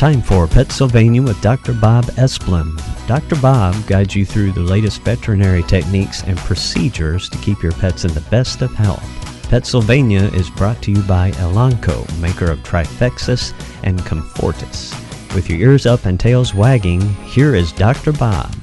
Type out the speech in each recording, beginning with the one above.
time for PetSylvania with Dr. Bob Esplin. Dr. Bob guides you through the latest veterinary techniques and procedures to keep your pets in the best of health. PetSylvania is brought to you by Elanco, maker of Trifexis and Comfortis. With your ears up and tails wagging, here is Dr. Bob.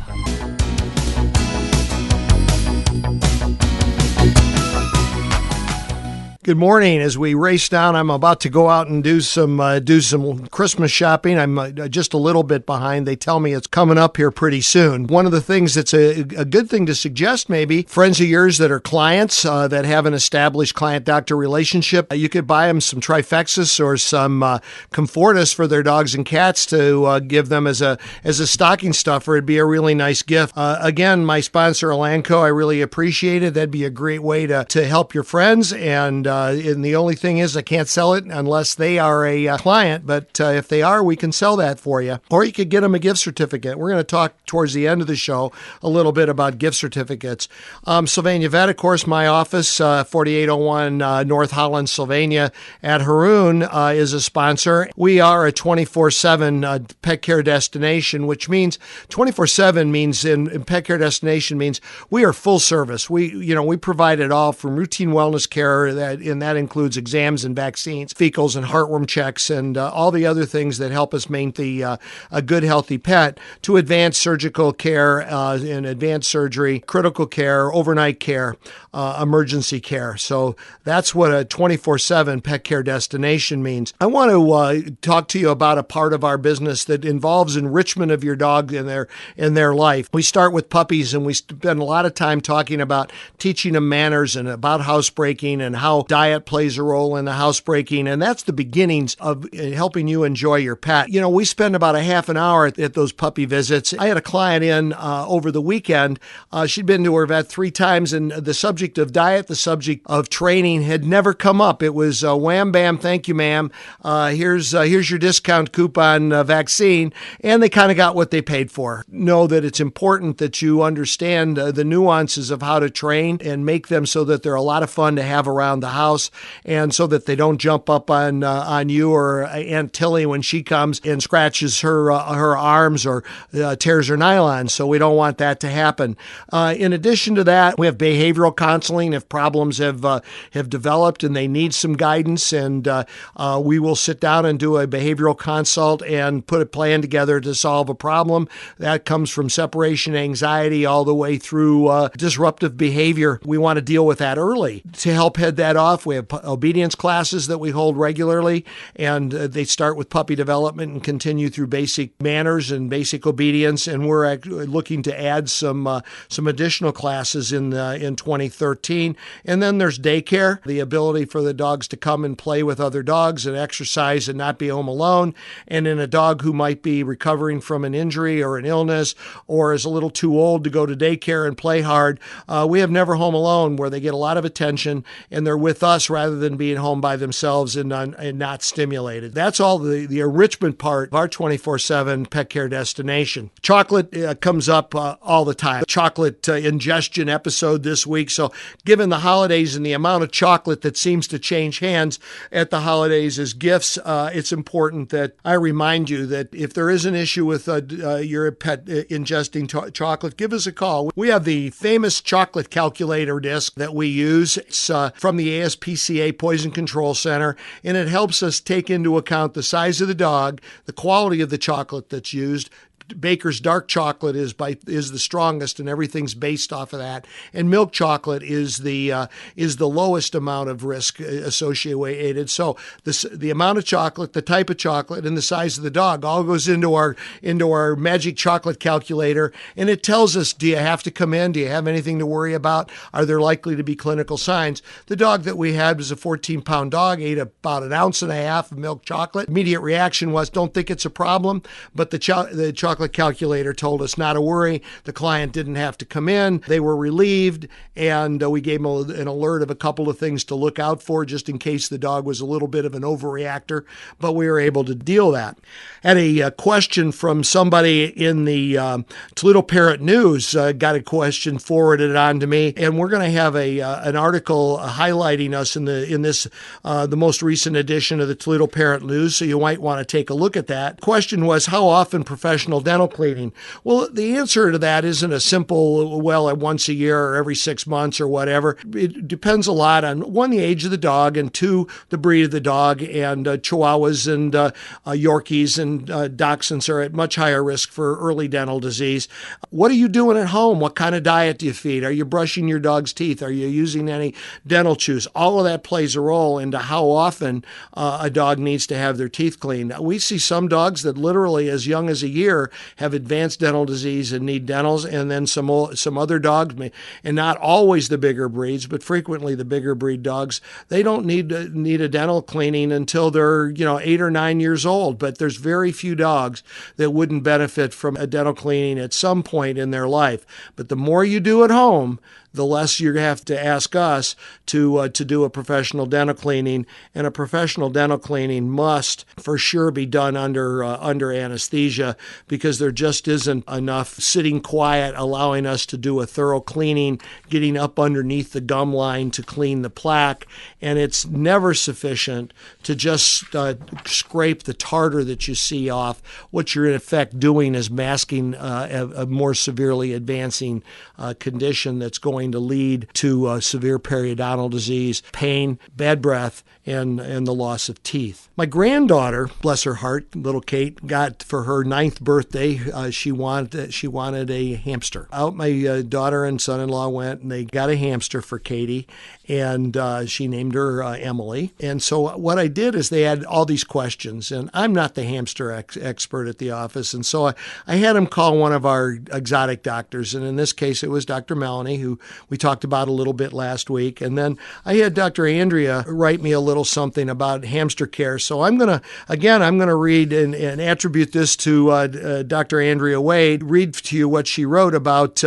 Good morning. As we race down, I'm about to go out and do some Christmas shopping. I'm just a little bit behind. They tell me it's coming up here pretty soon. One of the things that's a good thing to suggest, maybe friends of yours that are clients that have an established client-doctor relationship, you could buy them some Trifexis or some Comfortis for their dogs and cats to give them as a stocking stuffer. It'd be a really nice gift. Again, my sponsor Elanco, I really appreciate it. That'd be a great way to help your friends. And the only thing is I can't sell it unless they are a client, but if they are, we can sell that for you. Or you could get them a gift certificate. We're going to talk towards the end of the show a little bit about gift certificates. Sylvania Vet, of course, my office, 4801 North Holland, Sylvania at Haroon is a sponsor. We are a 24/7 pet care destination, which means 24/7 means in pet care destination means we are full service. We provide it all from routine wellness care, and that includes exams and vaccines, fecals and heartworm checks, and all the other things that help us maintain a good, healthy pet, to advanced surgical care and advanced surgery, critical care, overnight care, emergency care. So that's what a 24/7 pet care destination means. I want to talk to you about a part of our business that involves enrichment of your dog in their life. We start with puppies, and we spend a lot of time talking about teaching them manners and about housebreaking and how diet plays a role in the housebreaking, and that's the beginnings of helping you enjoy your pet. We spend about a half an hour at those puppy visits. I had a client in over the weekend. She'd been to her vet 3 times, and the subject of diet, the subject of training had never come up. It was wham bam, thank you, ma'am. Here's your discount coupon vaccine, and they kind of got what they paid for. Know that it's important that you understand the nuances of how to train and make them so that they're a lot of fun to have around the house, and so that they don't jump up on you or Aunt Tilly when she comes and scratches her arms or tears her nylon. So we don't want that to happen. In addition to that, we have behavioral counseling if problems have developed and they need some guidance, and we will sit down and do a behavioral consult and put a plan together to solve a problem. That comes from separation anxiety all the way through disruptive behavior. We want to deal with that early. To help head that off, we have obedience classes that we hold regularly, and they start with puppy development and continue through basic manners and basic obedience, and we're looking to add some additional classes in 2013. And then there's daycare, the ability for the dogs to come and play with other dogs and exercise and not be home alone. And in a dog who might be recovering from an injury or an illness or is a little too old to go to daycare and play hard, we have Never Home Alone, where they get a lot of attention and they're with us rather than being home by themselves and not stimulated. That's all the enrichment part of our 24/7 pet care destination. Chocolate comes up all the time. Chocolate ingestion episode this week. So given the holidays and the amount of chocolate that seems to change hands at the holidays as gifts, it's important that I remind you that if there is an issue with your pet ingesting chocolate, give us a call. We have the famous chocolate calculator disc that we use. It's from the ASPCA Poison Control Center, and it helps us take into account the size of the dog, the quality of the chocolate that's used. Baker's dark chocolate is the strongest, and everything's based off of that. And milk chocolate is the lowest amount of risk associated. So the amount of chocolate, the type of chocolate, and the size of the dog all goes into our magic chocolate calculator, and it tells us: do you have to come in? Do you have anything to worry about? Are there likely to be clinical signs? The dog that we had was a 14-pound dog, ate about 1.5 ounces of milk chocolate. Immediate reaction was, don't think it's a problem, but the chocolate chocolate calculator told us not to worry. The client didn't have to come in. They were relieved, and we gave them an alert of a couple of things to look out for just in case the dog was a little bit of an overreactor, but we were able to deal that. Had a question from somebody in the Toledo Parrot News, got a question forwarded on to me, and we're going to have an article highlighting us in this the most recent edition of the Toledo Parrot News, so you might want to take a look at that. Question was, how often professional dental cleaning? Well, the answer to that isn't a simple, well, once a year or every 6 months or whatever. It depends a lot on, one, the age of the dog, and two, the breed of the dog, and Chihuahuas and Yorkies and Dachshunds are at much higher risk for early dental disease. What are you doing at home? What kind of diet do you feed? Are you brushing your dog's teeth? Are you using any dental chews? All of that plays a role into how often a dog needs to have their teeth cleaned. We see some dogs that literally as young as a year have advanced dental disease and need dentals, and then some other dogs, and not always the bigger breeds, but frequently the bigger breed dogs, they don't need a dental cleaning until they're 8 or 9 years old. But there's very few dogs that wouldn't benefit from a dental cleaning at some point in their life. But the more you do at home, the less you have to ask us to do a professional dental cleaning, and a professional dental cleaning must for sure be done under anesthesia, because there just isn't enough sitting quiet allowing us to do a thorough cleaning, getting up underneath the gum line to clean the plaque, and it's never sufficient to just scrape the tartar that you see off. What you're in effect doing is masking a more severely advancing condition that's going to lead to severe periodontal disease, pain, bad breath, and the loss of teeth. My granddaughter, bless her heart, little Kate, got for her 9th birthday, she wanted a hamster. Out my daughter and son-in-law went, and they got a hamster for Katie, and she named her Emily. And so what I did is they had all these questions, and I'm not the hamster expert at the office, and so I had him call one of our exotic doctors, and in this case it was Dr. Melanie, who we talked about a little bit last week. And then I had Dr. Andrea write me a little something about hamster care. So I'm going to read and attribute this to Dr. Andrea Wade, read to you what she wrote about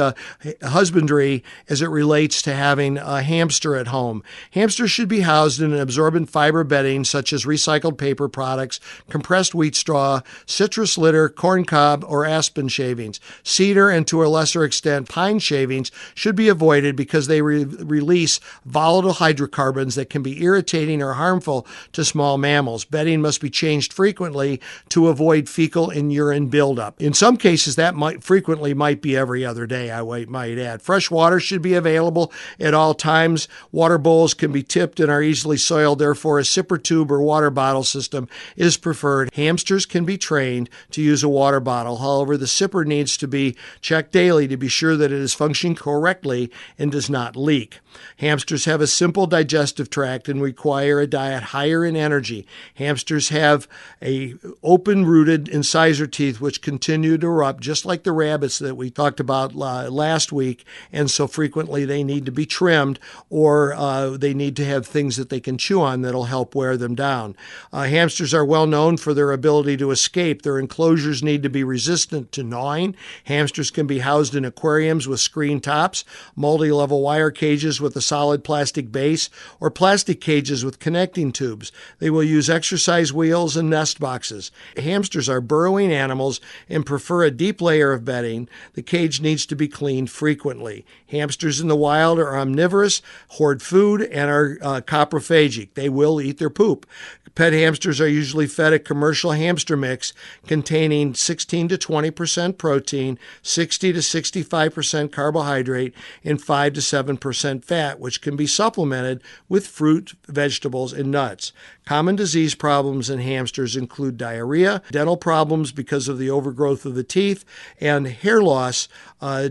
husbandry as it relates to having a hamster at home. Hamsters should be housed in an absorbent fiber bedding such as recycled paper products, compressed wheat straw, citrus litter, corn cob, or aspen shavings. Cedar and to a lesser extent pine shavings should be avoided because they release volatile hydrocarbons that can be irritating or harmful to small mammals. Bedding must be changed frequently to avoid fecal and urine buildup. In some cases, that might be every other day, I might add. Fresh water should be available at all times. Water bowls can be tipped and are easily soiled. Therefore, a sipper tube or water bottle system is preferred. Hamsters can be trained to use a water bottle. However, the sipper needs to be checked daily to be sure that it is functioning correctly and does not leak. Hamsters have a simple digestive tract and require a diet higher in energy. Hamsters have a open-rooted incisor teeth which continue to erupt, just like the rabbits that we talked about last week, and so frequently they need to be trimmed, or they need to have things that they can chew on that'll help wear them down. Hamsters are well known for their ability to escape. Their enclosures need to be resistant to gnawing. Hamsters can be housed in aquariums with screen tops, multi-level wire cages with a solid plastic base, or plastic cages with connecting tubes. They will use exercise wheels and nest boxes. Hamsters are burrowing animals and prefer a deep layer of bedding. The cage needs to be cleaned frequently. Hamsters in the wild are omnivorous, hoard food, and are coprophagic. They will eat their poop. Pet hamsters are usually fed a commercial hamster mix containing 16 to 20% protein, 60 to 65% carbohydrate, and 5 to 7% fat, which can be supplemented with fruit, vegetables, and nuts. Common disease problems in hamsters include diarrhea, dental problems because of the overgrowth of the teeth, and hair loss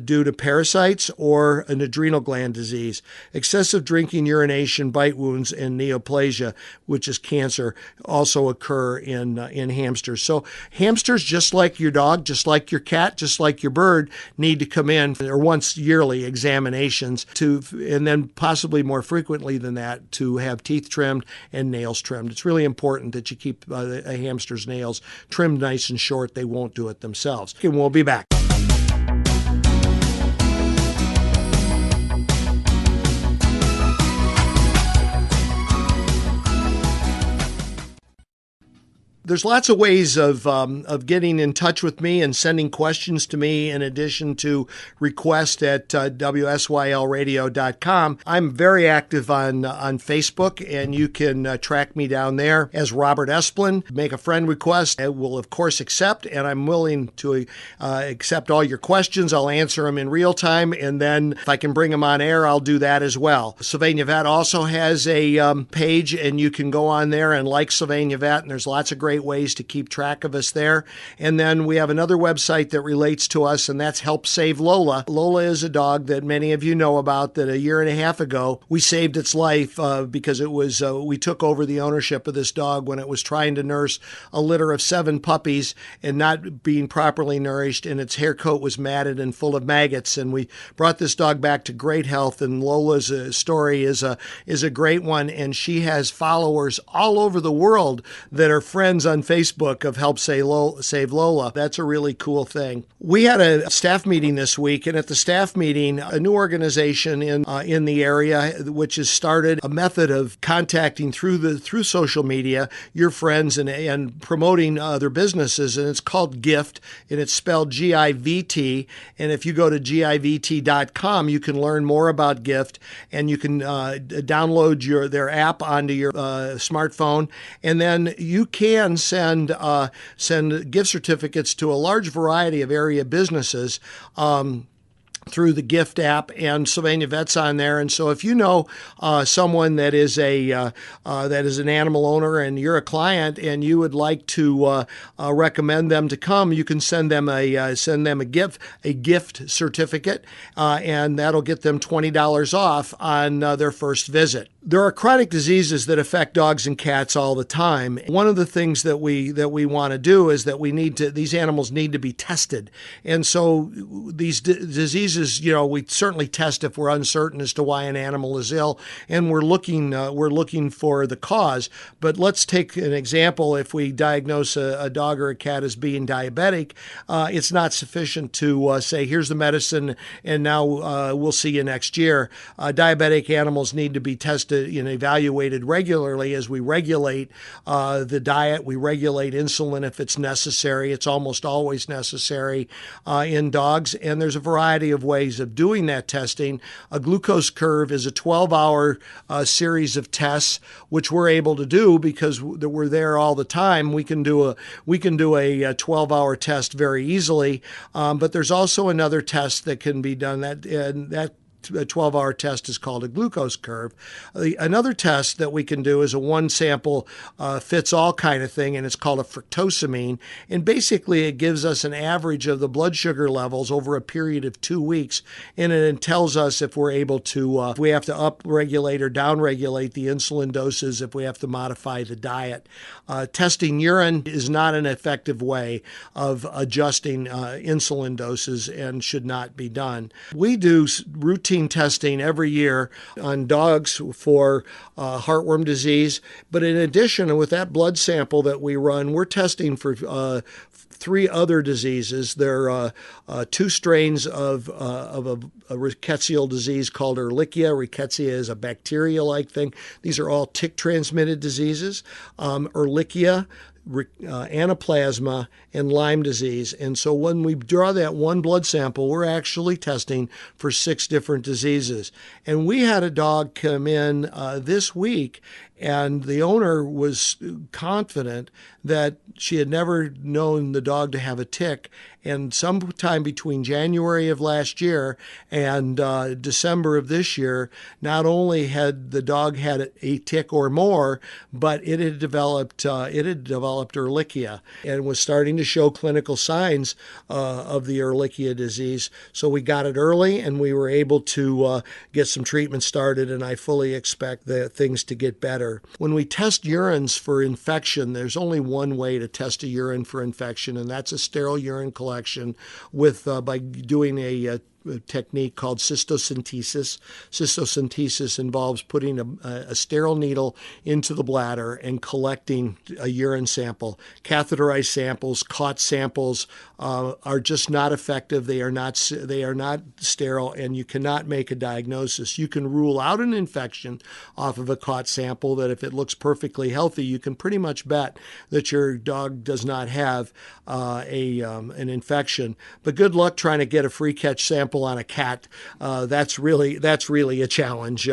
due to parasites or an adrenal gland disease. Excessive drinking, urination, bite wounds, and neoplasia, which is cancer, also occur in hamsters. So hamsters, just like your dog, just like your cat, just like your bird, need to come in for once yearly examinations and then possibly more frequently than that, to have teeth trimmed and nails trimmed. It's really important that you keep a hamster's nails trimmed nice and short. They won't do it themselves. And we'll be back. There's lots of ways of getting in touch with me and sending questions to me, in addition to request at WSYLradio.com. I'm very active on Facebook, and you can track me down there as Robert Esplin. Make a friend request. I will, of course, accept, and I'm willing to accept all your questions. I'll answer them in real time, and then if I can bring them on air, I'll do that as well. Sylvania Vet also has a page, and you can go on there and like Sylvania Vet, and there's lots of great ways to keep track of us there. And then we have another website that relates to us, and that's Help Save Lola. Lola is a dog that many of you know about, that a year and a half ago we saved its life because it was we took over the ownership of this dog when it was trying to nurse a litter of 7 puppies and not being properly nourished, and its hair coat was matted and full of maggots. And we brought this dog back to great health, and Lola's story is a great one, and she has followers all over the world that are friends on Facebook of Help Save Lola. That's a really cool thing. We had a staff meeting this week, and at the staff meeting, a new organization in the area, which has started a method of contacting through social media your friends and promoting other businesses, and it's called Gift, and it's spelled GIVT. And if you go to GIVT.com, you can learn more about Gift, and you can download their app onto your smartphone, and then you can send gift certificates to a large variety of area businesses through the Gift app, and Sylvania Vet's on there. And so if you know someone that is an animal owner and you're a client and you would like to recommend them to come, you can send them a gift certificate, and that'll get them $20 off on their first visit. There are chronic diseases that affect dogs and cats all the time. One of the things that we want to do is that these animals need to be tested. And so these diseases, we certainly test if we're uncertain as to why an animal is ill, and we're looking for the cause. But let's take an example. If we diagnose a dog or a cat as being diabetic, it's not sufficient to say, here's the medicine, and now we'll see you next year. Diabetic animals need to be tested and evaluated regularly as we regulate the diet. We regulate insulin if it's necessary. It's almost always necessary in dogs, and there's a variety of ways of doing that testing. A glucose curve is a 12-hour series of tests, which we're able to do because we're there all the time. We can do a 12-hour test very easily, but there's also another test that can be done that a 12-hour test is called a glucose curve. Another test that we can do is a one-sample fits-all kind of thing, and it's called a fructosamine. And basically, it gives us an average of the blood sugar levels over a period of 2 weeks, and it tells us if we're able to, if we have to up-regulate or down-regulate the insulin doses, if we have to modify the diet. Testing urine is not an effective way of adjusting insulin doses and should not be done. We do routine testing every year on dogs for heartworm disease. But in addition, with that blood sample that we run, we're testing for 3 other diseases. There are 2 strains of a rickettsial disease called Ehrlichia. Rickettsia is a bacteria-like thing. These are all tick-transmitted diseases. Ehrlichia, anaplasma, and Lyme disease. And so when we draw that one blood sample, we're actually testing for 6 different diseases. And we had a dog come in this week, and the owner was confident that she had never known the dog to have a tick, And sometime between January of last year and December of this year, not only had the dog had a tick or more, but it had developed Ehrlichia and was starting to show clinical signs of the Ehrlichia disease. So we got it early, and we were able to get some treatment started, and I fully expect things to get better. When we test urines for infection, there's only one way to test a urine for infection, and that's a sterile urine collection by doing a technique called cystocentesis. Cystocentesis involves putting a sterile needle into the bladder and collecting a urine sample. Catheterized samples, caught samples are just not effective. They are not sterile, and you cannot make a diagnosis. You can rule out an infection off of a caught sample that if it looks perfectly healthy, you can pretty much bet that your dog does not have an infection. But good luck trying to get a free catch sample on a cat. That's really a challenge.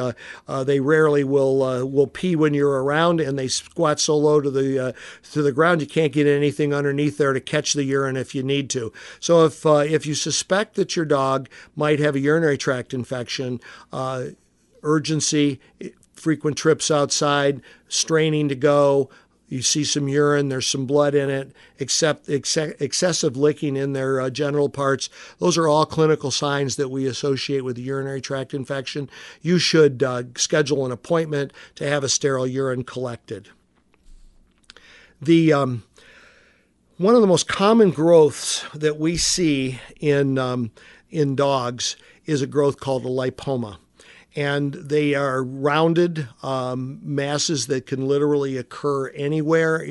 They rarely will pee when you're around, and they squat so low to the ground you can't get anything underneath there to catch the urine if you need to. So if you suspect that your dog might have a urinary tract infection, urgency, frequent trips outside, straining to go, you see some urine, there's some blood in it, excessive licking in their genital parts. Those are all clinical signs that we associate with a urinary tract infection. You should schedule an appointment to have a sterile urine collected. One of the most common growths that we see in dogs is a growth called a lipoma. And they are rounded masses that can literally occur anywhere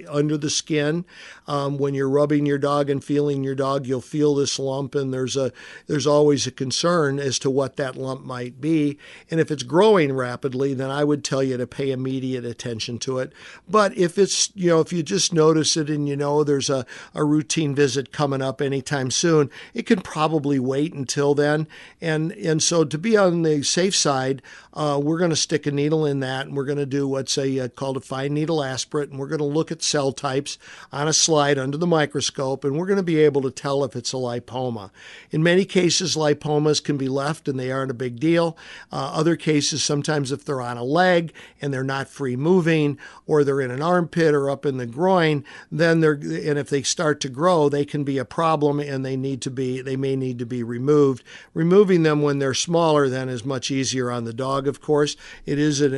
under the skin. When you're rubbing your dog and feeling your dog, you'll feel this lump, and there's always a concern as to what that lump might be. And if it's growing rapidly, then I would tell you to pay immediate attention to it. But if if you just notice it and there's a routine visit coming up anytime soon, it can probably wait until then. And so to be on the safe side, we're going to stick a needle in that, and we're going to do what's called a fine needle aspirate, and we're going to look at cell types on a slide under the microscope, and we're going to be able to tell if it's a lipoma. In many cases, lipomas can be left, and they aren't a big deal. Other cases, sometimes if they're on a leg and they're not free moving, or they're in an armpit or up in the groin, and if they start to grow, they can be a problem, and they may need to be removed. Removing them when they're smaller then is much easier on the dog, of course. It is an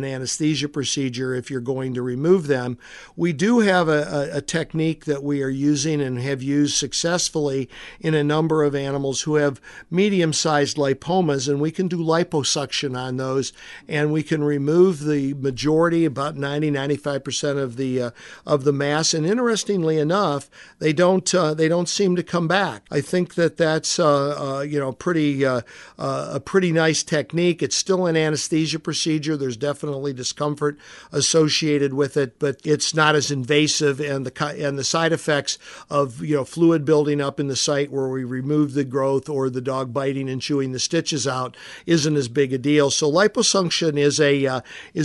anesthesia procedure if you're going to remove them. We do have a technique that we are using and have used successfully in a number of animals who have medium-sized lipomas, and we can do liposuction on those, and we can remove the majority, about 90-95% of the mass. And interestingly enough, they don't seem to come back. I think that's a pretty nice technique. It's still an anesthesia procedure. There's definitely discomfort associated with it, but it's not as invasive, and the side effects of fluid building up in the site where we remove the growth, or the dog biting and chewing the stitches out, isn't as big a deal. So liposuction is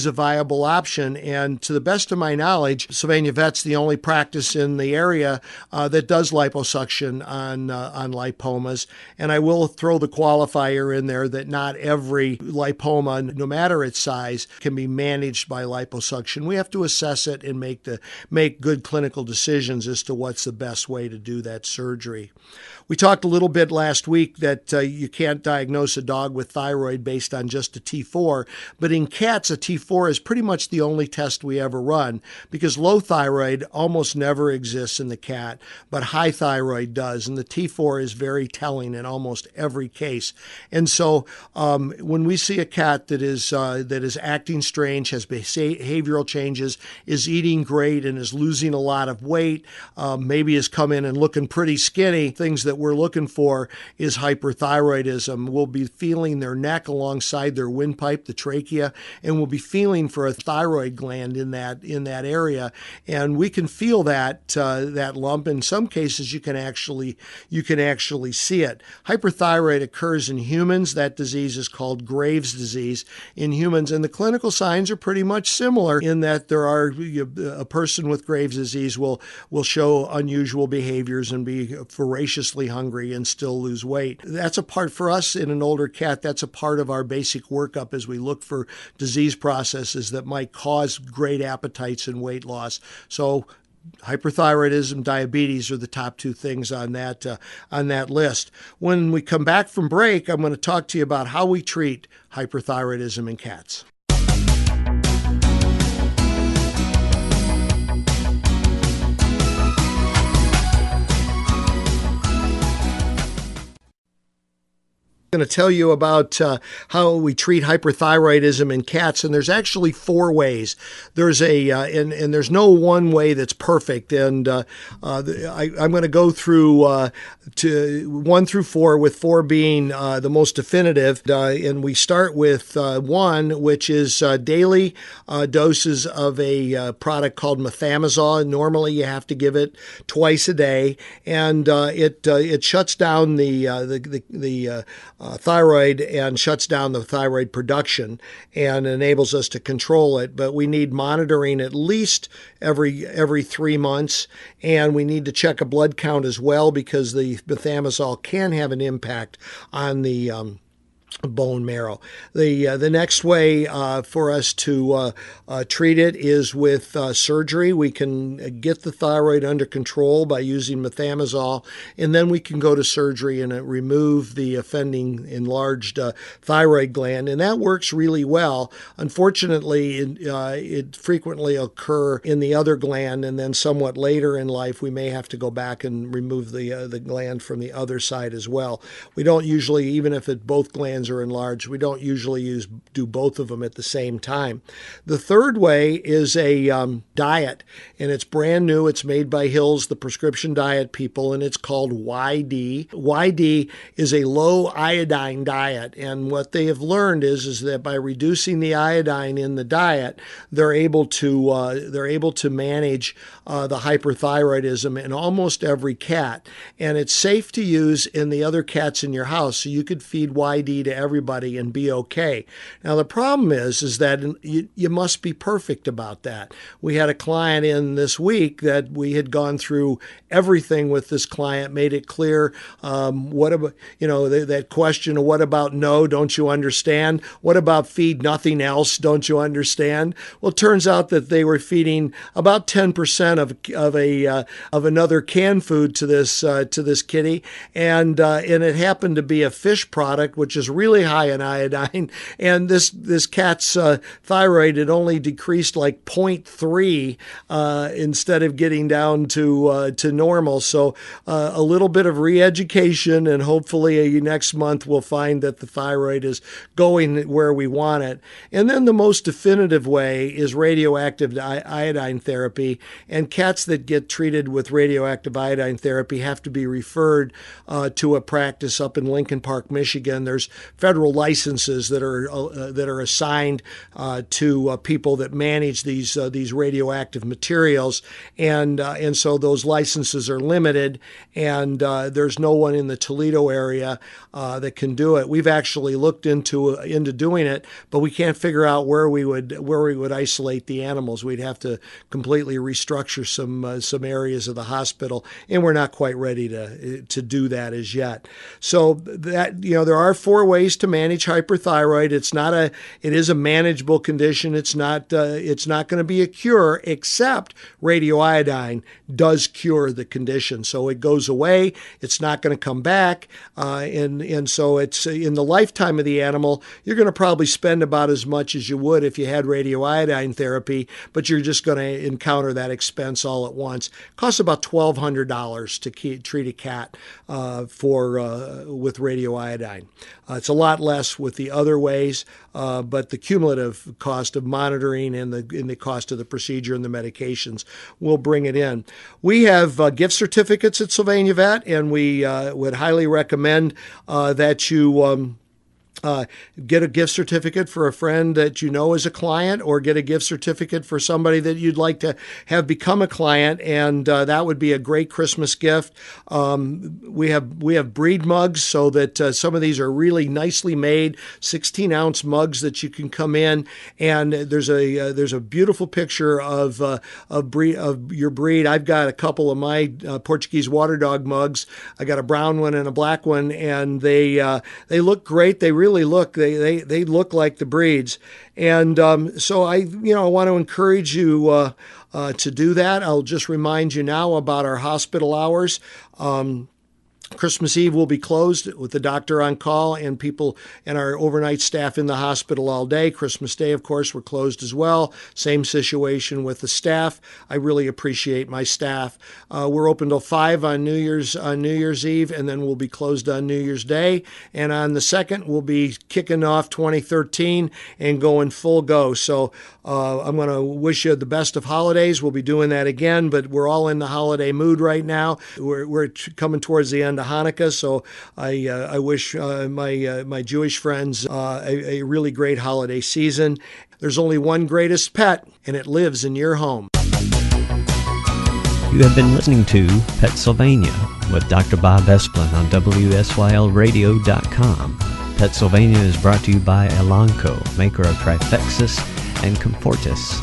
a viable option, and to the best of my knowledge, Sylvania Vet's the only practice in the area that does liposuction on lipomas. And I will throw the qualifier in there that not every lipoma, no matter its size, can be managed by liposuction. We have to assess it and make good clinical decisions as to what's the best way to do that surgery. We talked a little bit last week that you can't diagnose a dog with thyroid based on just a T4, but in cats, a T4 is pretty much the only test we ever run, because low thyroid almost never exists in the cat, but high thyroid does, and the T4 is very telling in almost every case. And so when we see a cat that is acting strange, has behavioral changes, is eating great, and is losing a lot of weight, maybe has come in and looking pretty skinny, things that we're looking for is hyperthyroidism. We'll be feeling their neck alongside their windpipe, the trachea, and we'll be feeling for a thyroid gland in that area. And we can feel that lump. In some cases, you can actually see it. Hyperthyroid occurs in humans. That disease is called called Graves' disease in humans. And the clinical signs are pretty much similar in that a person with Graves' disease will show unusual behaviors and be voraciously hungry and still lose weight. That's a part for us in an older cat. That's a part of our basic workup as we look for disease processes that might cause great appetites and weight loss. So hyperthyroidism, diabetes are the top two things on that list. When we come back from break, I'm going to talk to you about how we treat hyperthyroidism in cats. I'm going to tell you about how we treat hyperthyroidism in cats, and there's actually 4 ways. There's and there's no one way that's perfect, and I'm going to go through to 1 through 4, with 4 being the most definitive. And we start with 1, which is daily doses of a product called methimazole. Normally, you have to give it twice a day, and it shuts down the thyroid and shuts down the thyroid production and enables us to control it. But we need monitoring at least every 3 months, and we need to check a blood count as well, because the methimazole can have an impact on the bone marrow. The next way for us to treat it is with surgery. We can get the thyroid under control by using methimazole, and then we can go to surgery and remove the offending enlarged thyroid gland, and that works really well. Unfortunately, it frequently occur in the other gland, and then somewhat later in life we may have to go back and remove the gland from the other side as well. We don't usually, even if both glands are enlarged, we don't usually do both of them at the same time. The third way is a diet, and it's brand new. It's made by Hills, the prescription diet people, and it's called YD. YD is a low iodine diet, and what they have learned is that by reducing the iodine in the diet, they're able to manage the hyperthyroidism in almost every cat, and it's safe to use in the other cats in your house. So you could feed YD to everybody and be okay. Now the problem is that you must be perfect about that. We had a client in this week that we had gone through everything with this client, made it clear. What about, that question of what about no, don't you understand? What about feed nothing else, don't you understand? Well, it turns out that they were feeding about 10% of another canned food to this kitty, and it happened to be a fish product, which is really high in iodine, and this cat's thyroid had only decreased like 0.3 instead of getting down to normal. So a little bit of re-education, and hopefully next month we'll find that the thyroid is going where we want it. And then the most definitive way is radioactive iodine therapy, and cats that get treated with radioactive iodine therapy have to be referred to a practice up in Lincoln Park, Michigan. There's federal licenses that are assigned to people that manage these radioactive materials, and so those licenses are limited, and there's no one in the Toledo area that can do it. We've actually looked into doing it, but we can't figure out where we would isolate the animals. We'd have to completely restructure some areas of the hospital, and we're not quite ready to do that as yet. So that there are 4 ways to manage hyperthyroid. It is a manageable condition. It's not going to be a cure, except radioiodine does cure the condition. So it goes away. It's not going to come back, and so it's in the lifetime of the animal. You're going to probably spend about as much as you would if you had radioiodine therapy, but you're just going to encounter that expense all at once. It costs about $1,200 to treat a cat with radioiodine. It's a lot less with the other ways, but the cumulative cost of monitoring and the cost of the procedure and the medications will bring it in. We have gift certificates at Sylvania Vet, and we would highly recommend that you get a gift certificate for a friend that you know is a client, or get a gift certificate for somebody that you'd like to have become a client, and that would be a great Christmas gift. We have breed mugs, so that some of these are really nicely made 16-ounce mugs that you can come in, and there's a beautiful picture of your breed. I've got a couple of my Portuguese water dog mugs. I got a brown one and a black one, and they look great. They really look like the breeds, and so I want to encourage you to do that. I'll just remind you now about our hospital hours. Christmas Eve will be closed with the doctor on call and people and our overnight staff in the hospital all day. Christmas Day, of course, we're closed as well. Same situation with the staff. I really appreciate my staff. We're open till 5 on New Year's Eve, and then we'll be closed on New Year's Day. And on the 2nd, we'll be kicking off 2013 and going full go. So I'm going to wish you the best of holidays. We'll be doing that again, but we're all in the holiday mood right now. We're coming towards the end of Hanukkah, so I wish my Jewish friends a really great holiday season. There's only one greatest pet, and it lives in your home. You have been listening to PetSylvania with Dr. Bob Esplin on WSYLradio.com. PetSylvania is brought to you by Elanco, maker of Trifexis and Comfortis.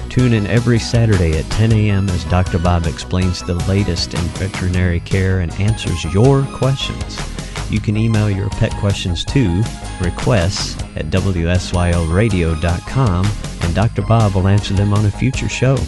Tune in every Saturday at 10 a.m. as Dr. Bob explains the latest in veterinary care and answers your questions. You can email your pet questions to requests@WSYLradio.com, and Dr. Bob will answer them on a future show.